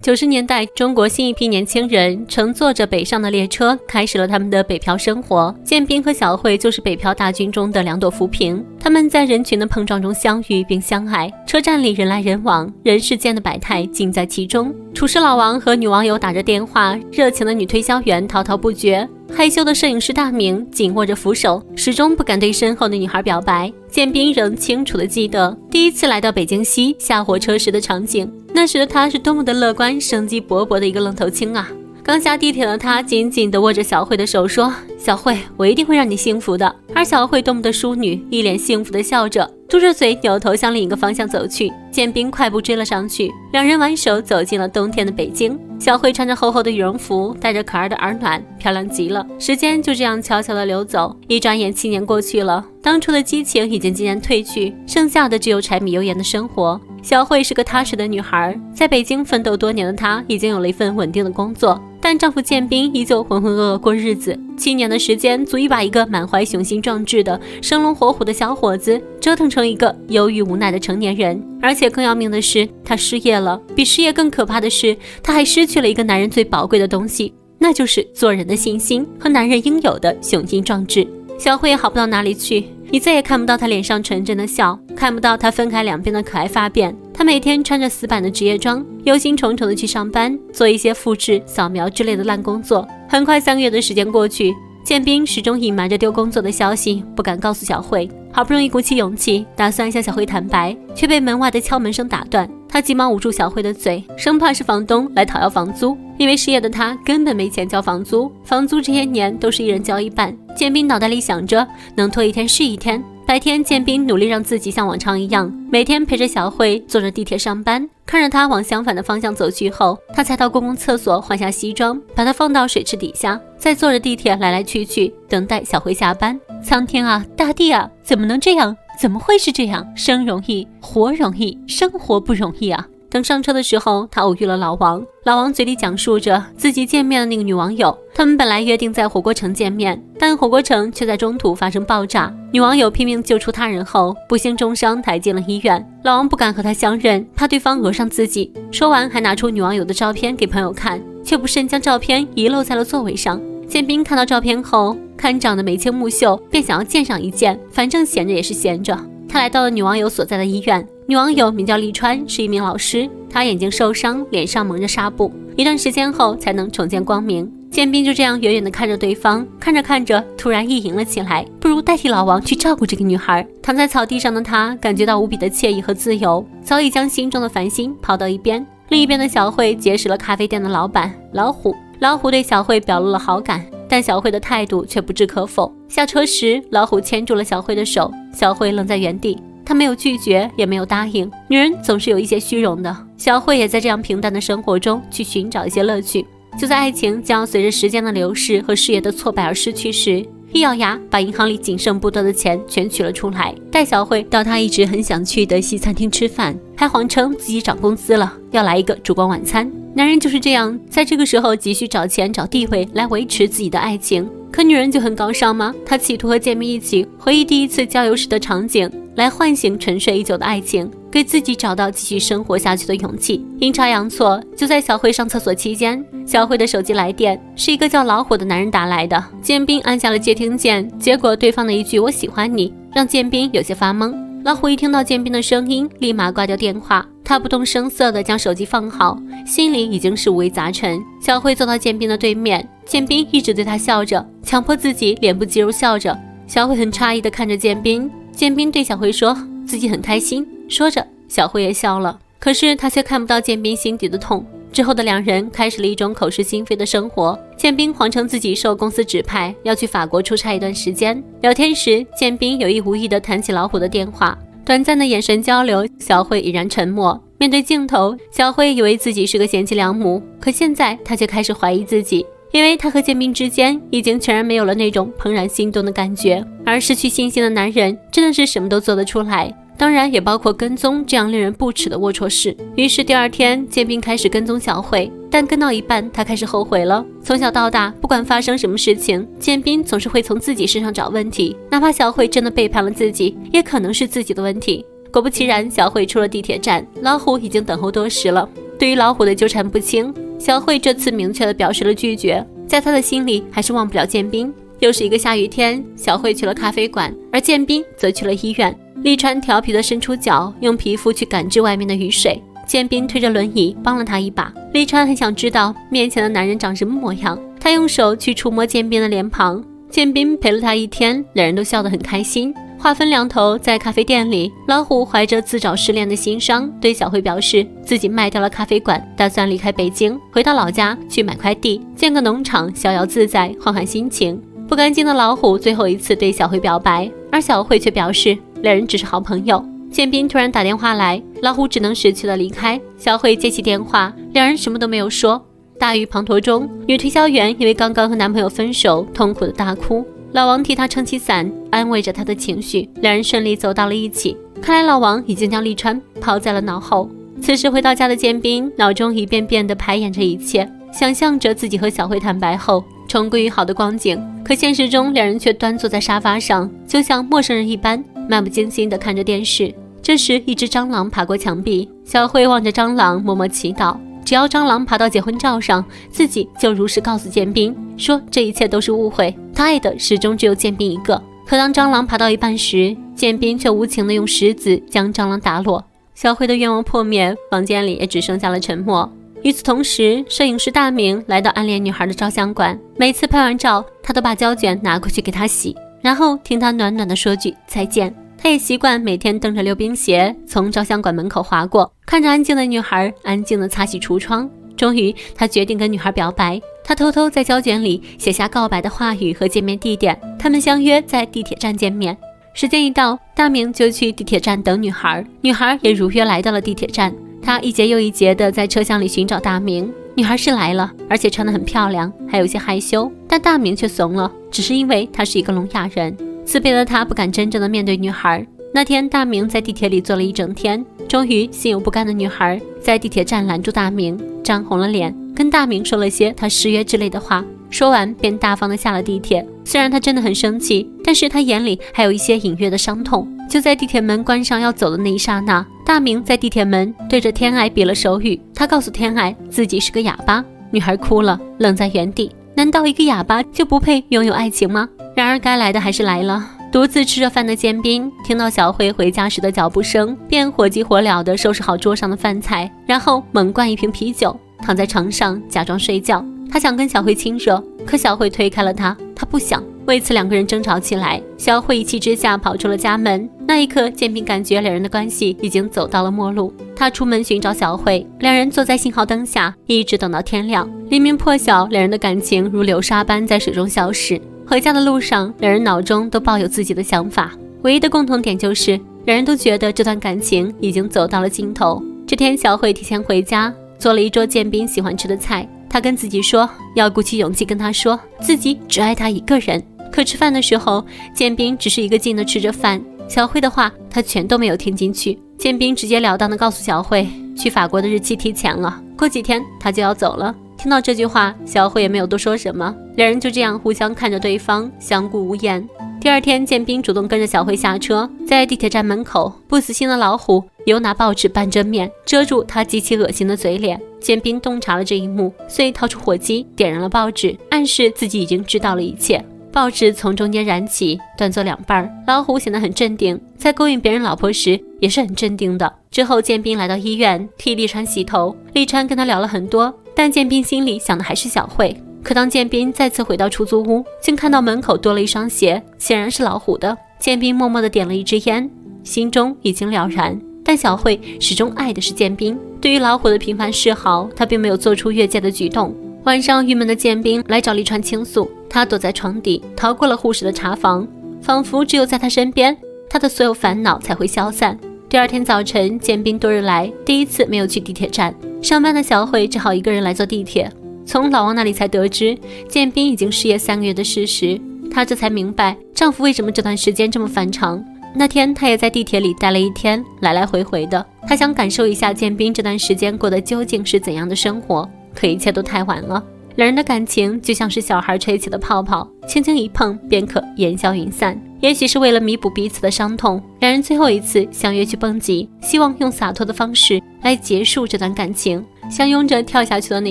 90年代，中国新一批年轻人乘坐着北上的列车，开始了他们的北漂生活。建斌和小慧就是北漂大军中的两朵浮萍，他们在人群的碰撞中相遇并相爱。车站里人来人往，人世间的百态尽在其中。厨师老王和女网友打着电话，热情的女推销员滔滔不绝，害羞的摄影师大明紧握着扶手，始终不敢对身后的女孩表白。建斌仍清楚地记得第一次来到北京西下火车时的场景，那时的他是多么的乐观生机勃勃的一个愣头青啊！刚下地铁的他紧紧地握着小慧的手说，小慧，我一定会让你幸福的。而小慧多么的淑女，一脸幸福地笑着，嘟着嘴扭头向另一个方向走去。建斌快步追了上去，两人挽手走进了冬天的北京。小慧穿着厚厚的羽绒服，带着可爱的耳暖，漂亮极了。时间就这样悄悄地流走，一转眼7年过去了，当初的激情已经渐渐褪去，剩下的只有柴米油盐的生活。小慧是个踏实的女孩，在北京奋斗多年的她已经有了一份稳定的工作，但丈夫建斌依旧浑浑噩噩过日子。7年的时间足以把一个满怀雄心壮志的生龙活虎的小伙子折腾成一个忧郁无奈的成年人。而且更要命的是，他失业了，比失业更可怕的是，他还失去了一个男人最宝贵的东西，那就是做人的信心和男人应有的雄心壮志。小慧也好不到哪里去，你再也看不到她脸上纯真的笑，看不到她分开两边的可爱发辫。她每天穿着死板的职业装，忧心忡忡地去上班，做一些复制、扫描之类的烂工作。很快3个月的时间过去，建斌始终隐瞒着丢工作的消息，不敢告诉小慧。好不容易鼓起勇气，打算向小慧坦白，却被门外的敲门声打断。他急忙捂住小慧的嘴，生怕是房东来讨要房租。因为失业的他根本没钱交房租，房租这些年都是一人交一半。建斌脑袋里想着，能拖一天是一天。白天，建斌努力让自己像往常一样，每天陪着小慧坐着地铁上班。看着她往相反的方向走去后，他才到公共厕所换下西装，把它放到水池底下，再坐着地铁来来去去，等待小慧下班。苍天啊，大地啊，怎么能这样？怎么会是这样？生容易，活容易，生活不容易啊！等上车的时候，他偶遇了老王。老王嘴里讲述着自己见面的那个女网友，他们本来约定在火锅城见面，但火锅城却在中途发生爆炸，女网友拼命救出他人后，不幸重伤抬进了医院。老王不敢和他相认，怕对方讹上自己。说完还拿出女网友的照片给朋友看，却不慎将照片遗漏在了座位上。建斌看到照片后，看长得眉清目秀，便想要见上一见，反正闲着也是闲着。他来到了女网友所在的医院，女网友名叫利川，是一名老师。她眼睛受伤，脸上蒙着纱布，一段时间后才能重见光明。建斌就这样远远地看着对方，看着看着，突然意淫了起来，不如代替老王去照顾这个女孩。躺在草地上的他感觉到无比的惬意和自由，早已将心中的烦心抛到一边。另一边的小慧结识了咖啡店的老板老虎，老虎对小慧表露了好感，但小慧的态度却不置可否。下车时，老虎牵住了小慧的手，小慧愣在原地，她没有拒绝，也没有答应。女人总是有一些虚荣的，小慧也在这样平淡的生活中去寻找一些乐趣。就在爱情将要随着时间的流逝和事业的挫败而失去时，一咬牙把银行里仅剩不多的钱全取了出来，带小慧到她一直很想去的西餐厅吃饭，还谎称自己涨工资了，要来一个烛光晚餐。男人就是这样，在这个时候急需找钱找地位来维持自己的爱情。可女人就很高尚吗？她企图和建斌一起回忆第一次交友时的场景，来唤醒沉睡已久的爱情，给自己找到继续生活下去的勇气。阴差阳错，就在小慧上厕所期间，小慧的手机来电是一个叫老虎的男人打来的。建斌按下了接听键，结果对方的一句我喜欢你让建斌有些发懵。老虎一听到建斌的声音，立马挂掉电话，他不动声色地将手机放好，心里已经是五味杂陈。小慧坐到建斌的对面，建斌一直对他笑着，强迫自己脸部肌肉笑着。小慧很诧异地看着建斌，建斌对小慧说自己很开心，说着小慧也笑了，可是他却看不到建斌心底的痛。之后的两人开始了一种口是心非的生活。建斌谎称自己受公司指派要去法国出差一段时间，聊天时建斌有意无意地谈起老虎的电话，短暂的眼神交流，小慧已然沉默。面对镜头，小慧以为自己是个贤妻良母，可现在她却开始怀疑自己，因为她和建斌之间已经全然没有了那种怦然心动的感觉。而失去信心的男人真的是什么都做得出来，当然也包括跟踪这样令人不齿的龌龊事。于是第二天，建斌开始跟踪小慧，但跟到一半他开始后悔了。从小到大，不管发生什么事情，建斌总是会从自己身上找问题，哪怕小慧真的背叛了自己，也可能是自己的问题。果不其然，小慧出了地铁站，老虎已经等候多时了。对于老虎的纠缠不清，小慧这次明确地表示了拒绝。在她的心里，还是忘不了建斌。又是一个下雨天，小慧去了咖啡馆，而建斌则去了医院。利川调皮地伸出脚，用皮肤去感知外面的雨水。建斌推着轮椅帮了他一把。利川很想知道面前的男人长什么模样，他用手去触摸建斌的脸庞。建斌陪了他一天，两人都笑得很开心。话分两头，在咖啡店里，老虎怀着自找失恋的心伤，对小慧表示自己卖掉了咖啡馆，打算离开北京，回到老家去买块地，建个农场，逍遥自在，换换心情。不干净的老虎最后一次对小慧表白，而小慧却表示两人只是好朋友。建斌突然打电话来，老虎只能识趣的离开。小慧接起电话，两人什么都没有说。大雨滂沱中，女推销员因为刚刚和男朋友分手，痛苦的大哭。老王替她撑起伞，安慰着她的情绪，两人顺利走到了一起。看来老王已经将利川抛在了脑后。此时回到家的建斌，脑中一遍遍地排演着一切，想象着自己和小慧坦白后重归于好的光景。可现实中，两人却端坐在沙发上，就像陌生人一般，漫不经心地看着电视。这时，一只蟑螂爬过墙壁，小慧望着蟑螂，默默祈祷，只要蟑螂爬到结婚照上，自己就如实告诉建斌，说这一切都是误会，他爱的始终只有建斌一个。可当蟑螂爬到一半时，建斌却无情地用石子将蟑螂打落。小慧的愿望破灭，房间里也只剩下了沉默。与此同时，摄影师大明来到暗恋女孩的照相馆，每次拍完照，他都把胶卷拿过去给她洗，然后听她暖暖地说句再见。他也习惯每天蹬着溜冰鞋从照相馆门口滑过，看着安静的女孩安静地擦洗橱窗。终于，他决定跟女孩表白。他偷偷在胶卷里写下告白的话语和见面地点，他们相约在地铁站见面。时间一到，大明就去地铁站等女孩，女孩也如约来到了地铁站。他一节又一节地在车厢里寻找大明。女孩是来了，而且穿得很漂亮，还有些害羞，但大明却怂了，只是因为他是一个聋哑人。自卑的他不敢真正的面对女孩。那天大明在地铁里坐了一整天，终于心有不甘的女孩在地铁站拦住大明，涨红了脸，跟大明说了些他失约之类的话，说完便大方的下了地铁。虽然他真的很生气，但是他眼里还有一些隐约的伤痛。就在地铁门关上要走的那一刹那，大明在地铁门对着天爱比了手语，他告诉天爱自己是个哑巴。女孩哭了，愣在原地。难道一个哑巴就不配拥有爱情吗？然而该来的还是来了。独自吃着饭的建斌听到小慧回家时的脚步声，便火急火燎地收拾好桌上的饭菜，然后猛灌一瓶啤酒，躺在床上假装睡觉。他想跟小慧亲热，可小慧推开了他，他不想。为此两个人争吵起来，小慧一气之下跑出了家门。那一刻，建斌感觉两人的关系已经走到了末路。他出门寻找小慧，两人坐在信号灯下，一直等到天亮。黎明破晓，两人的感情如流沙般在水中消逝。回家的路上，两人脑中都抱有自己的想法，唯一的共同点就是两人都觉得这段感情已经走到了尽头。这天，小慧提前回家，做了一桌建斌喜欢吃的菜。她跟自己说，要鼓起勇气跟他说自己只爱他一个人。可吃饭的时候，建斌只是一个劲地吃着饭，小慧的话他全都没有听进去。建斌直截了当地告诉小慧，去法国的日期提前了，过几天他就要走了。听到这句话，小慧也没有多说什么，两人就这样互相看着对方，相顾无言。第二天，建斌主动跟着小慧下车，在地铁站门口，不死心的老虎又拿报纸半遮面遮住他极其恶心的嘴脸。建斌洞察了这一幕，遂掏出火机点燃了报纸，暗示自己已经知道了一切。报纸从中间燃起，断作两半。老虎显得很镇定，在勾引别人老婆时也是很镇定的。之后，建斌来到医院替利川洗头，利川跟他聊了很多，但建斌心里想的还是小慧。可当建斌再次回到出租屋，竟看到门口多了一双鞋，显然是老虎的。建斌默默地点了一支烟，心中已经了然。但小慧始终爱的是建斌，对于老虎的频繁示好，他并没有做出越界的举动。晚上，郁闷的建斌来找利川倾诉，他躲在床底，逃过了护士的查房，仿佛只有在他身边，他的所有烦恼才会消散。第二天早晨，建斌多日来第一次没有去地铁站，上班的小慧只好一个人来坐地铁。从老王那里才得知建斌已经失业3个月的事实，她这才明白丈夫为什么这段时间这么反常。那天她也在地铁里待了一天，来来回回的，她想感受一下建斌这段时间过得究竟是怎样的生活，可一切都太晚了。两人的感情就像是小孩吹起的泡泡，轻轻一碰便可烟消云散。也许是为了弥补彼此的伤痛，两人最后一次相约去蹦极，希望用洒脱的方式来结束这段感情。相拥着跳下去的那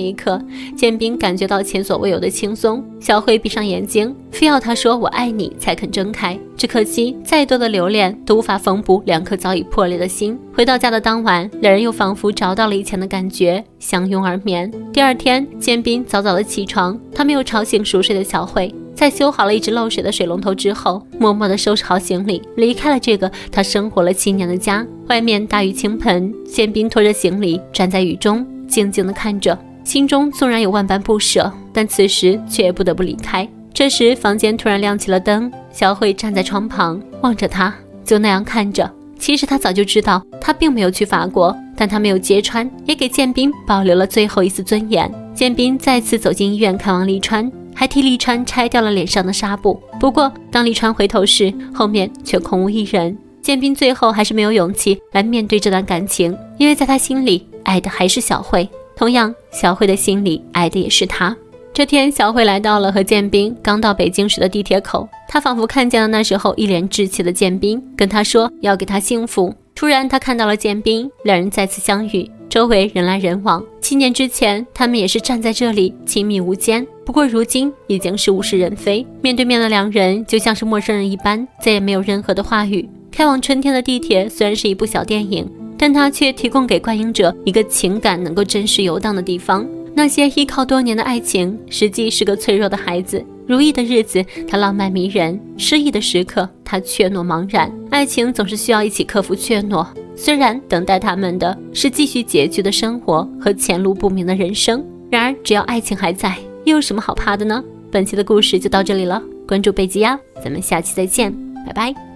一刻，建斌感觉到前所未有的轻松。小慧闭上眼睛，非要他说我爱你才肯睁开。只可惜再多的留恋都无法缝补两颗早已破裂的心。回到家的当晚，两人又仿佛找到了以前的感觉，相拥而眠。第二天，建斌早早的起床，他没有吵醒熟睡的小慧，在修好了一直漏水的水龙头之后，默默地收拾好行李，离开了这个他生活了7年的家。外面大雨倾盆，建斌拖着行李站在雨中，静静地看着，心中纵然有万般不舍，但此时却不得不离开。这时房间突然亮起了灯，小慧站在窗旁望着他，就那样看着。其实他早就知道他并没有去法国，但他没有揭穿，也给建斌保留了最后一丝尊严。建斌再次走进医院看望利川，还替利川拆掉了脸上的纱布。不过当利川回头时，后面却空无一人。建斌最后还是没有勇气来面对这段感情，因为在他心里爱的还是小慧，同样小慧的心里爱的也是他。这天，小慧来到了和建斌刚到北京时的地铁口，她仿佛看见了那时候一脸稚气的建斌，跟他说要给他幸福。突然她看到了建斌，两人再次相遇，周围人来人往。7年之前他们也是站在这里亲密无间，不过如今已经是物是人非，面对面的两人就像是陌生人一般，再也没有任何的话语。开往春天的地铁虽然是一部小电影，但它却提供给观影者一个情感能够真实游荡的地方。那些依靠多年的爱情，实际是个脆弱的孩子。如意的日子，它浪漫迷人；失意的时刻，它怯懦茫然。爱情总是需要一起克服怯懦，虽然等待他们的是继续拮据的生活和前路不明的人生，然而只要爱情还在，又有什么好怕的呢？本期的故事就到这里了，关注贝吉呀，咱们下期再见，拜拜。